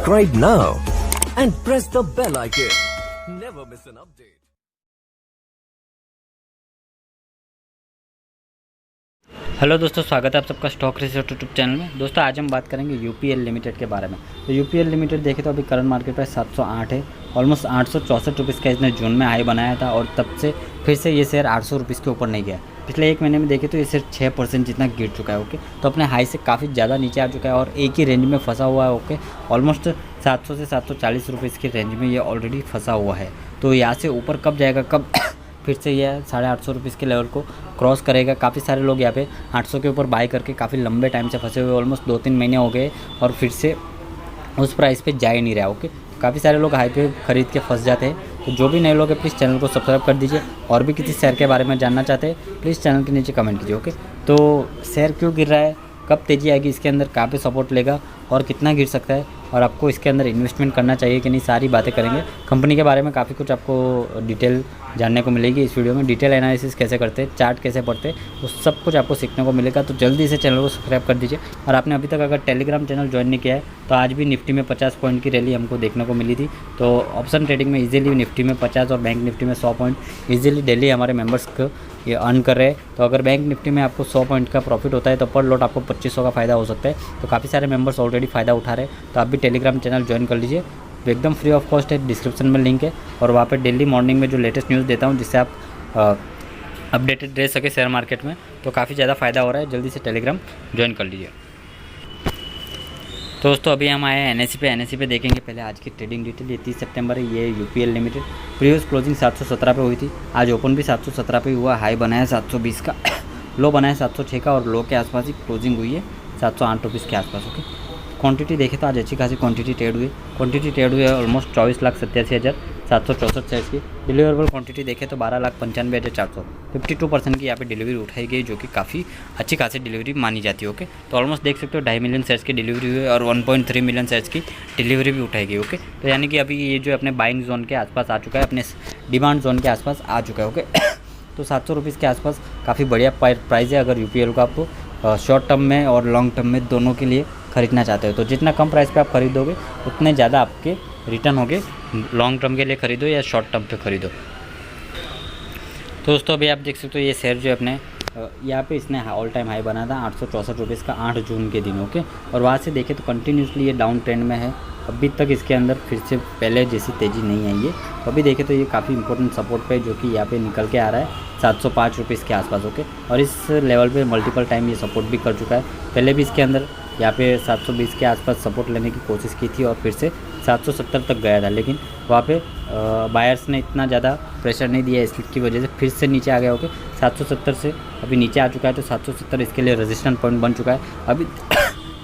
Subscribe now and press the bell icon. Never miss an update. Hello दोस्तों, स्वागत है आप सबका स्टॉक रिसर्च यूट्यूब चैनल में। दोस्तों आज हम बात करेंगे यूपीएल लिमिटेड के बारे में। तो यूपीएल लिमिटेड देखें तो अभी करंट मार्केट प्राइस 708 है। ऑलमोस्ट 864 रुपीज़ का इसने जून में हाई बनाया था और तब से फिर से ये शेयर 800 रुपीज़ के ऊपर नहीं गया। पिछले एक महीने में देखें तो ये शेयर 6% जितना गिर चुका है। ओके, तो अपने हाई से काफ़ी ज़्यादा नीचे आ चुका है और एक ही रेंज में फंसा हुआ है। ओके, ऑलमोस्ट 700 से 740 रुपीज़ की रेंज में ये ऑलरेडी फंसा हुआ है। तो यहाँ से ऊपर कब जाएगा, कब फिर से यह 850 रुपीज़ के लेवल को क्रॉस करेगा। काफ़ी सारे लोग यहाँ पे 800 के ऊपर बाय करके काफ़ी लंबे टाइम से फंसे हुए, ऑलमोस्ट 2-3 महीने हो गए और फिर से उस प्राइस पे जा ही नहीं रहा। ओके, काफ़ी सारे लोग हाई पे ख़रीद के फंस जाते हैं। तो जो भी नए लोग हैं प्लीज़ चैनल को सब्सक्राइब कर दीजिए और भी किसी शेयर के बारे में जानना चाहते हैं प्लीज़ चैनल के नीचे कमेंट कीजिए। ओके, तो शेयर क्यों गिर रहा है, कब तेज़ी आएगी, इसके अंदर कहाँ पे सपोर्ट लेगा और कितना गिर सकता है और आपको इसके अंदर इन्वेस्टमेंट करना चाहिए कि नहीं, सारी बातें करेंगे। कंपनी के बारे में काफ़ी कुछ आपको डिटेल जानने को मिलेगी इस वीडियो में। डिटेल एनालिसिस कैसे करते हैं, चार्ट कैसे पढ़ते हैं, वो सब कुछ आपको सीखने को मिलेगा। तो जल्दी से चैनल को सब्सक्राइब कर दीजिए। और आपने अभी तक अगर टेलीग्राम चैनल ज्वाइन नहीं किया है तो आज भी निफ्टी में 50 पॉइंट की रैली हमको देखने को मिली थी। तो ऑप्शन ट्रेडिंग में ईजिली निफ्टी में 50 और बैंक निफ्टी में 100 पॉइंट ईजिली डेली हमारे मेंबर्स को ये अर्न कर रहे हैं। तो अगर बैंक निफ्टी में आपको 100 पॉइंट का प्रॉफिट होता है तो पर लॉट आपको 2500 का फ़ायदा हो सकता है। तो काफ़ी सारे मेंबर्स ऑलरेडी फ़ायदा उठा रहे हैं। तो आप भी टेलीग्राम चैनल ज्वाइन कर लीजिए, एकदम फ्री ऑफ कॉस्ट है, डिस्क्रिप्शन में लिंक है। और वहाँ पे डेली मॉर्निंग में जो लेटेस्ट न्यूज़ देता हूँ जिससे आप अपडेटेड रह सके शेयर मार्केट में, तो काफ़ी ज़्यादा फ़ायदा हो रहा है। जल्दी से टेलीग्राम ज्वाइन कर लीजिए। तो दोस्तों अभी हम आए हैं एनएससी पे देखेंगे पहले आज की ट्रेडिंग डिटेल। ये 30 सितंबर है। ये यूपीएल लिमिटेड प्रीवियस क्लोजिंग 717 पे हुई थी, आज ओपन भी 717 पे हुआ। हाई बनाया 720 का, लो बनाया 706 का और लो के आसपास ही क्लोजिंग हुई है 708 रुपीज़ के आसपास। ओके, क्वांटिटी देखें तो आज अच्छी खासी क्वांटिटी ट्रेड हुई है ऑलमोस्ट 24,87,764 शेयर्स की। डिलीवरेबल क्वांटिटी देखें तो 12,95,400, 52% की यहाँ पे डिलीवरी उठाई गई, जो कि काफ़ी अच्छी खासी डिलीवरी मानी जाती है। ओके, तो ऑलमोस्ट देख सकते हो 2.5 मिलियन शेयर्स की डिलीवरी हुई है और 1.3 मिलियन शेयर्स की डिलीवरी भी उठाई गई। ओके, तो यानी कि अभी ये जो अपने बाइंग जोन के आसपास आ चुका है, अपने डिमांड जोन के आसपास आ चुका है। ओके, तो 700 रुपीज़ के आसपास काफ़ी बढ़िया प्राइस है अगर यूपीएल को आपको शॉर्ट टर्म में और लॉन्ग टर्म में दोनों के लिए खरीदना चाहते हो। तो जितना कम प्राइस पे आप खरीदोगे उतने ज़्यादा आपके रिटर्न होंगे। लॉन्ग टर्म के लिए खरीदो या शॉर्ट टर्म पे खरीदो। तो दोस्तों अभी आप देख सकते हो ये शेयर जो है अपने यहाँ पे इसने ऑल टाइम हाई बना था 864 रुपीज़ का 8 जून के दिन। ओके, और वहाँ से देखें तो कंटिन्यूसली ये डाउन ट्रेंड में है। अभी तक इसके अंदर फिर से पहले जैसी तेज़ी नहीं आई है। तो अभी देखें तो ये काफ़ी इंपॉर्टेंट सपोर्ट पे जो कि यहाँ पे निकल के आ रहा है 705 रुपीज़ के आसपास। ओके, और इस लेवल पे मल्टीपल टाइम ये सपोर्ट भी कर चुका है। पहले भी इसके अंदर यहाँ पे 720 के आसपास सपोर्ट लेने की कोशिश की थी और फिर से 770 तक गया था, लेकिन वहाँ पे बायर्स ने इतना ज़्यादा प्रेशर नहीं दिया, इसकी वजह से फिर से नीचे आ गया। ओके, 770 से अभी नीचे आ चुका है। तो 770 इसके लिए रेजिस्टेंस पॉइंट बन चुका है। अभी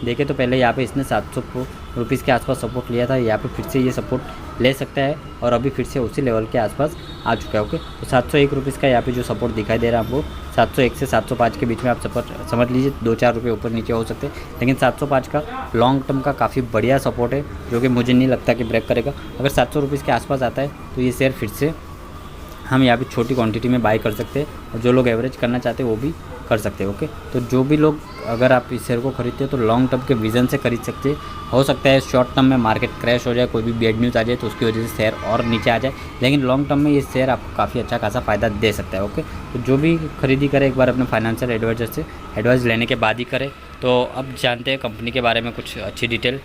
देखें तो पहले यहाँ पे इसने 700 रुपीज़ के आसपास सपोर्ट लिया था, यहाँ पे फिर से ये सपोर्ट ले सकता है और अभी फिर से उसी लेवल के आसपास आ चुका है। ओके, तो 701 रुपीज़ का यहाँ पे जो सपोर्ट दिखाई दे रहा है आपको, 701 से 705 के बीच में आप सपोर्ट समझ लीजिए, 2-4 रुपये ऊपर नीचे हो सकते हैं, लेकिन 705 का लॉन्ग टर्म का काफ़ी बढ़िया सपोर्ट है जो कि मुझे नहीं लगता कि ब्रेक करेगा। अगर 700 रुपीज़ के आसपास आता है तो ये शेयर फिर से हम यहाँ पे छोटी क्वांटिटी में बाय कर सकते हैं और जो लोग एवरेज करना चाहते हैं वो भी कर सकते हैं। ओके, तो जो भी लोग अगर आप इस शेयर को खरीदते हो तो लॉन्ग टर्म के विज़न से खरीद सकते हैं। हो सकता है शॉर्ट टर्म में मार्केट क्रैश हो जाए, कोई भी बैड न्यूज़ आ जाए तो उसकी वजह से शेयर और नीचे आ जाए, लेकिन लॉन्ग टर्म में ये शेयर आपको काफ़ी अच्छा खासा फ़ायदा दे सकता है। ओके, तो जो भी खरीदी करे एक बार अपने फाइनेंशियल एडवाइजर से एडवाइस लेने के बाद ही करे। तो अब जानते हैं कंपनी के बारे में कुछ अच्छी डिटेल।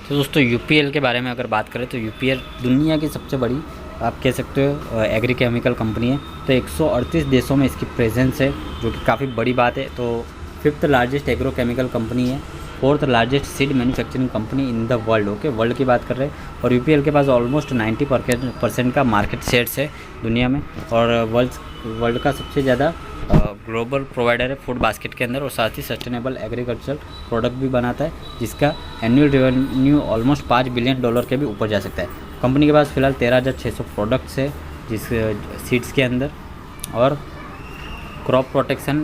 तो दोस्तों यूपीएल के बारे में अगर बात करें तो यूपीएल दुनिया की सबसे बड़ी आप कह सकते हो एग्री केमिकल कंपनी है। तो 138 देशों में इसकी प्रेजेंस है, जो कि काफ़ी बड़ी बात है। तो 5th largest agro chemical company है, 4th largest seed manufacturing company in the world. Okay, world की बात कर रहे हैं और यूपीएल के पास ऑलमोस्ट 90% का मार्केट शेयर्स है दुनिया में और वर्ल्ड का सबसे ज़्यादा ग्लोबल प्रोवाइडर है फूड बास्केट के अंदर और साथ ही सस्टेनेबल एग्रीकल्चर प्रोडक्ट भी बनाता है, जिसका एनुअल रेवेन्यू ऑलमोस्ट $5 बिलियन के भी ऊपर जा सकता है। कंपनी के पास फिलहाल 13,600 प्रोडक्ट्स है जिस सीड्स के अंदर, और क्रॉप प्रोटेक्शन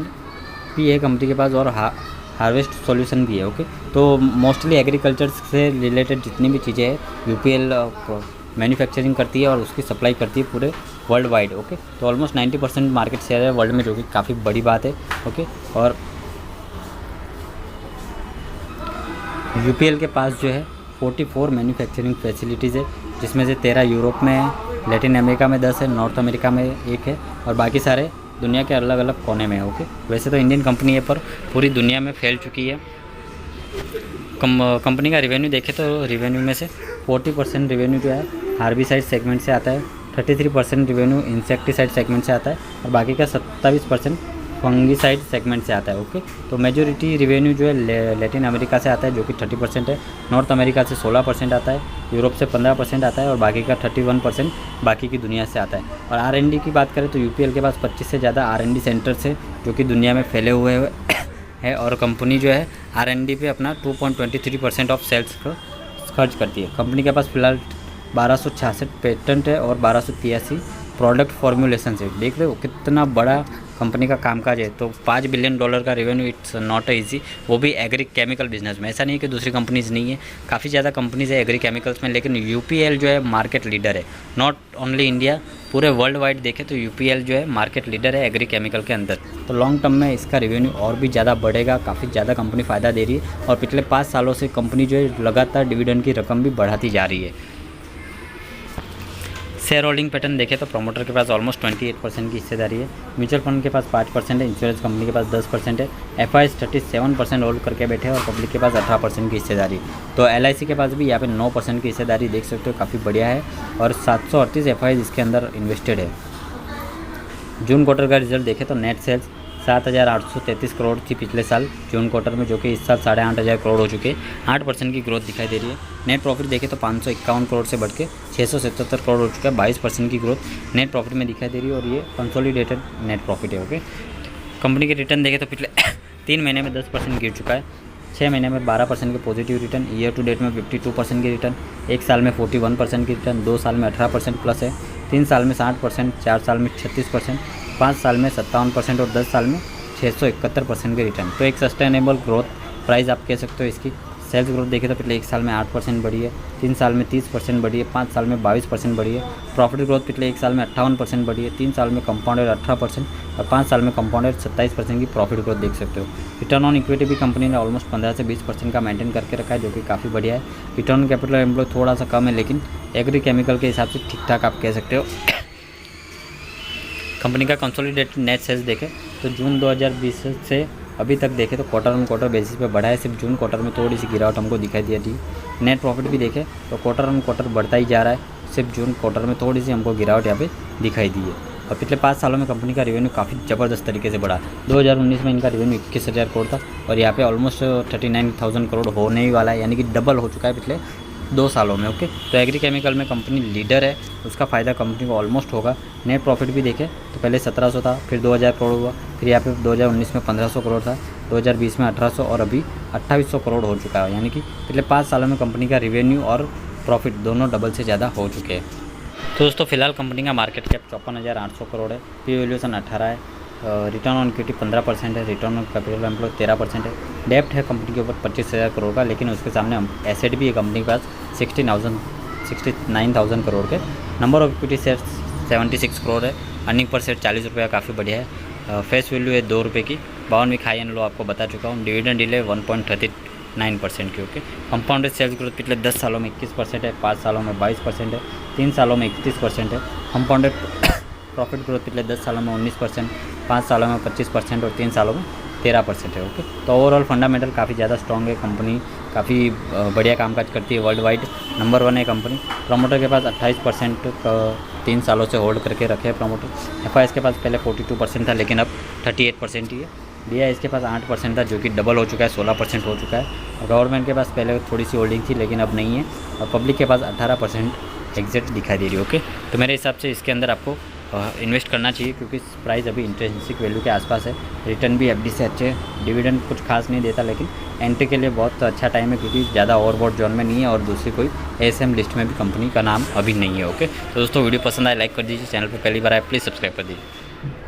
भी है कंपनी के पास और हार्वेस्ट सॉल्यूशन भी है। ओके, तो मोस्टली एग्रीकल्चर से रिलेटेड जितनी भी चीज़ें हैं यूपीएल मैन्युफैक्चरिंग करती है और उसकी सप्लाई करती है पूरे वर्ल्ड वाइड। ओके, तो ऑलमोस्ट 90% मार्केट शेयर है वर्ल्ड में, जो कि काफ़ी बड़ी बात है। ओके, और यूपीएल के पास जो है 44 मैन्युफैक्चरिंग फैसिलिटीज़ है, जिसमें से 13 यूरोप में है, लैटिन अमेरिका में 10 है, नॉर्थ अमेरिका में 1 है और बाकी सारे दुनिया के अलग अलग कोने में है। ओके, वैसे तो इंडियन कंपनी है पर पूरी दुनिया में फैल चुकी है। कंपनी का रिवेन्यू देखें तो रिवेन्यू में से 40% रिवेन्यू जो है हार्बिसाइड सेगमेंट से आता है, 33% रिवेन्यू इंसेक्टिसाइड सेगमेंट से आता है और बाकी का 27% फंगीसाइड सेगमेंट से आता है। ओके, तो मेजोरिटी रिवेन्यू जो है लैटिन अमेरिका से आता है जो कि 30% है, नॉर्थ अमेरिका से 16% आता है, यूरोप से 15% आता है और बाकी का 31% बाकी की दुनिया से आता है। और R&D की बात करें तो UPL के पास 25 से ज़्यादा R&D सेंटर्स है जो कि दुनिया में फैले हुए है और कंपनी जो है R&D पे अपना 2.23% ऑफ सेल्स को खर्च करती है। कंपनी के पास फिलहाल 1266 पेटेंट है और 1283 प्रोडक्ट फॉर्मुलेशन है। देख रहे हो कितना बड़ा कंपनी का कामकाज है। तो $5 बिलियन का रेवेन्यू, इट्स नॉट ईजी, वो भी एग्री केमिकल बिजनेस में। ऐसा नहीं है कि दूसरी कंपनीज नहीं है, काफ़ी ज़्यादा कंपनीज है एग्री केमिकल्स में, लेकिन UPL जो है मार्केट लीडर है। नॉट ओनली इंडिया, पूरे वर्ल्ड वाइड देखें तो UPL जो है मार्केट लीडर है एग्री केमिकल के अंदर। तो लॉन्ग टर्म में इसका रेवेन्यू और भी ज़्यादा बढ़ेगा, काफ़ी ज़्यादा कंपनी फ़ायदा दे रही है और पिछले 5 सालों से कंपनी जो है लगातार डिविडेंड की रकम भी बढ़ाती जा रही है। शेयर होल्डिंग पैटर्न देखें तो प्रमोटर के पास ऑलमोस्ट 28% की हिस्सेदारी है, म्यूचुअल फंड के पास 5% है, इंश्योरेंस कंपनी के पास 10% है, FIs 37% होल्ड करके बैठे हैं और पब्लिक के पास 18% की हिस्सेदारी। तो LIC के पास भी यहाँ पे 9% की हिस्सेदारी देख सकते हो, काफ़ी बढ़िया है और 738 FIs इसके अंदर इन्वेस्टेड है। जून क्वार्टर का रिजल्ट देखें तो नेट सेल्स 7,833 करोड़ थी पिछले साल जून क्वार्टर में, जो कि इस साल 8,500 करोड़ हो चुके, 8% की ग्रोथ दिखाई दे रही है। नेट प्रॉफिट देखें तो 551 करोड़ से बढ़ के 677 करोड़ हो चुका है, 22% की ग्रोथ नेट प्रॉफिट में दिखाई दे रही है और ये कंसोलिडेटेड नेट प्रॉफिट है। ओके, कंपनी के रिटर्न देखें तो पिछले 3 महीने में 10% गिर चुका है, 6 महीने में 12% के positive return, year to date में 52% की रिटर्न, 1 साल में 41% की रिटर्न, 2 साल में 18% प्लस है, 3 साल में 60%, 4 साल में 36%, 5 साल में 57% और 10 साल में 671% के रिटर्न। तो एक सस्टेनेबल ग्रोथ प्राइस आप कह सकते हो इसकी। सेल्स ग्रोथ देखें तो पिछले 1 साल में 8% बढ़ी है, 3 साल में 30% बढ़ी है, 5 साल में 22% बढ़ी है। प्रॉफिट ग्रोथ पिछले 1 साल में 58% बढ़ी है, 3 साल में कंपाउंडेड 18% और 5 साल में कंपाउंडेड 27% की प्रॉफिट ग्रोथ देख सकते हो। रिटर्न ऑन इक्विटी भी कंपनी ने ऑलमोस्ट 15 से 20% का मेंटेन करके रखा है, जो कि काफ़ी बढ़िया है। रिटर्न ऑन कैपिटल एम्प्लॉय थोड़ा सा कम है, लेकिन एग्री केमिकल के हिसाब से ठीक ठाक आप कह सकते हो। कंपनी का कंसोलिडेटेड नेट सेल्स देखें तो जून 2020 से अभी तक देखें तो क्वार्टर ऑन क्वार्टर बेसिस पे बढ़ा है, सिर्फ जून क्वार्टर में थोड़ी सी गिरावट हमको दिखाई दी थी। नेट प्रॉफिट भी देखें तो क्वार्टर ऑन क्वार्टर बढ़ता ही जा रहा है, सिर्फ जून क्वार्टर में थोड़ी सी हमको गिरावट यहाँ पे दिखाई दी है। और पिछले 5 सालों में कंपनी का रेवेन्यू काफ़ी ज़बरदस्त तरीके से बढ़ा। 2019 में इनका रेवेन्यू 21,000 करोड़ था और यहाँ पे ऑलमोस्ट 39,000 करोड़ होने ही वाला है, यानी कि डबल हो चुका है पिछले 2 सालों में। ओके, तो एग्री केमिकल में कंपनी लीडर है, उसका फ़ायदा कंपनी को ऑलमोस्ट होगा। नेट प्रॉफिट भी देखें तो पहले 1700 था, फिर 2000 करोड़ हुआ, फिर यहाँ पे 2019 में 1500 करोड़ था, 2020 में 1800 और अभी 2800 करोड़ हो चुका है, यानी कि पिछले 5 सालों में कंपनी का रेवेन्यू और प्रॉफिट दोनों डबल से ज़्यादा हो चुके हैं। तो दोस्तों फिलहाल कंपनी का मार्केट कैप 54,800 करोड़ है, पी वैल्यूएशन 18 है, रिटर्न ऑन इक्विटी 15% है, रिटर्न ऑन कैपिटल एम्प्लॉय 13% है। डेप्ट है कंपनी के ऊपर 25,000 करोड़ का, लेकिन उसके सामने एसेट भी है कंपनी के पास 69,000 करोड़ के। Number of equity share 76 crore है, अर्निंग पर शेयर 40 रुपये, काफ़ी बढ़िया है। फेस वैल्यू है 2 रुपये की, 52 वीक हाई एंड लो आपको बता चुका हूँ। डिविडेंड डील है 1.39% की। ओके, कंपाउंडेड सेल्स ग्रोथ पिछले 10 सालों में 21% है, 5 सालों में 22% है, 3 सालों में 31% है। कंपाउंडेड प्रॉफिट ग्रोथ पिछले 10 सालों में 19%, 5 सालों में 25% और 3 सालों में 13% है। ओके, तो ओवरऑल फंडामेंटल काफ़ी ज़्यादा स्ट्रॉन्ग है, कंपनी काफ़ी बढ़िया कामकाज करती है, वर्ल्ड वाइड नंबर 1 है कंपनी। प्रमोटर के पास 28% 3 सालों से होल्ड करके रखे हैं प्रमोटर। FIs के पास पहले 42% था, लेकिन अब 38% ही है। DIs के पास 8% था, जो कि डबल हो चुका है, 16% हो चुका है। और गवर्नमेंट के पास पहले थोड़ी सी होल्डिंग थी, लेकिन अब नहीं है। और पब्लिक के पास 18% एग्जिट दिखाई दे रही है। ओके, तो मेरे हिसाब से इसके अंदर आपको इन्वेस्ट करना चाहिए, क्योंकि प्राइस अभी इंट्रिंसिक वैल्यू के आसपास है। रिटर्न भी FD से अच्छे है, डिविडेंड कुछ खास नहीं देता, लेकिन एंट्री के लिए बहुत अच्छा टाइम है, क्योंकि ज़्यादा ओवरबॉट जोन में नहीं है और दूसरी कोई ASM लिस्ट में भी कंपनी का नाम अभी नहीं है। ओके, तो दोस्तों वीडियो पसंद आए लाइक कर दीजिए, चैनल पर पहली बार आए प्लीज़ सब्सक्राइब कर दीजिए।